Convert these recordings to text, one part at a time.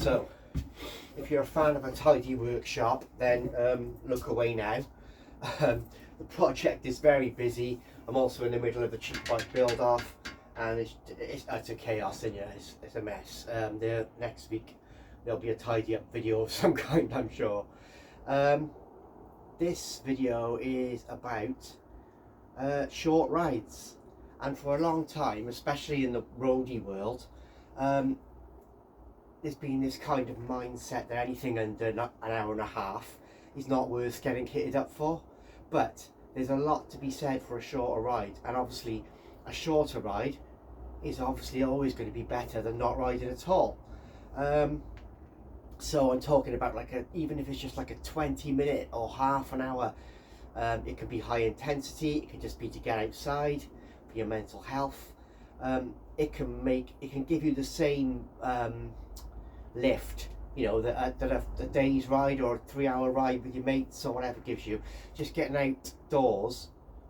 So if you're a fan of a tidy workshop, then look away now. The project is very busy. I'm also in the middle of the cheap bike build off, and it's a chaos in here. It's a mess. Next week there'll be a tidy up video of some kind, I'm sure. This video is about short rides, and for a long time, especially in the roadie world, there's been this kind of mindset that anything under an hour and a half is not worth getting kitted up for. But there's a lot to be said for a shorter ride, and obviously a shorter ride is obviously always going to be better than not riding at all. So I'm talking about even if it's just like a 20-minute or half an hour. It could be high intensity, it could just be to get outside for your mental health. It can give you the same lift, you know, that a day's ride or a 3-hour ride with your mates or whatever gives you. Just getting outdoors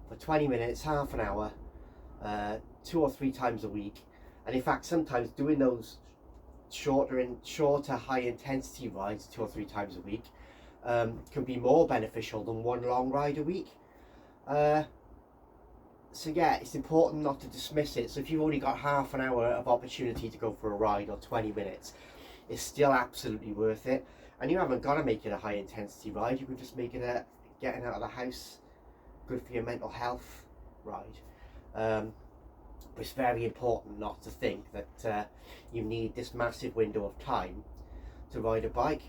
for 20 minutes, half an hour, 2 or 3 times a week. And in fact, sometimes doing those shorter high intensity rides 2 or 3 times a week can be more beneficial than one long ride a week. So yeah, it's important not to dismiss it. So if you've only got half an hour of opportunity to go for a ride or 20 minutes, it's still absolutely worth it. And you haven't got to make it a high intensity ride. You can just make it a getting out of the house, good for your mental health ride. But it's very important not to think that you need this massive window of time to ride a bike.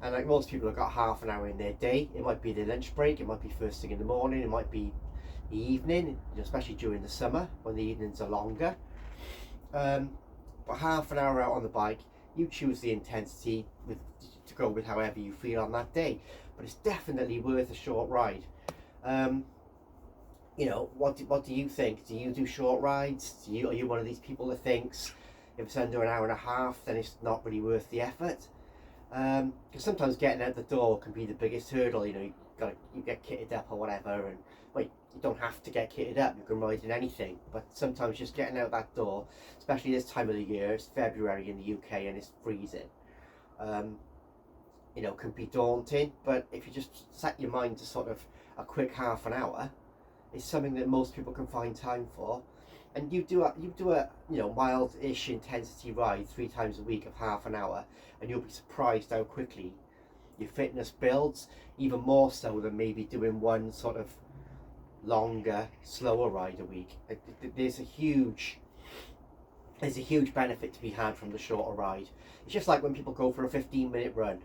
And like most people have got half an hour in their day. It might be their lunch break, it might be first thing in the morning, it might be the evening, especially during the summer when the evenings are longer. But half an hour out on the bike, you choose the intensity to go with however you feel on that day. But it's definitely worth a short ride. You know, what do you think? Do you do short rides? Are you one of these people that thinks if it's under an hour and a half, then it's not really worth the effort? Because sometimes getting out the door can be the biggest hurdle. You know, you get kitted up or whatever, and well, you don't have to get kitted up. You can ride in anything, but sometimes just getting out that door, especially this time of the year, it's February in the UK and it's freezing. You know, can be daunting. But if you just set your mind to sort of a quick half an hour, it's something that most people can find time for. And you do a you know, mild-ish intensity ride 3 times a week of half an hour, and you'll be surprised how quickly your fitness builds, even more so than maybe doing one sort of longer, slower ride a week. There's a huge benefit to be had from the shorter ride. It's just like when people go for a 15-minute run.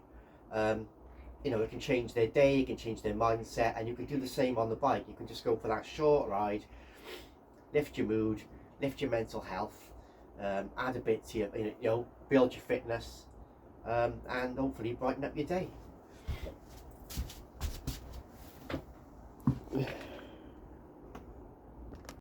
You know, it can change their day, it can change their mindset, and you can do the same on the bike. You can just go for that short ride, lift your mood, lift your mental health, add a bit to your, you know, build your fitness, and hopefully brighten up your day.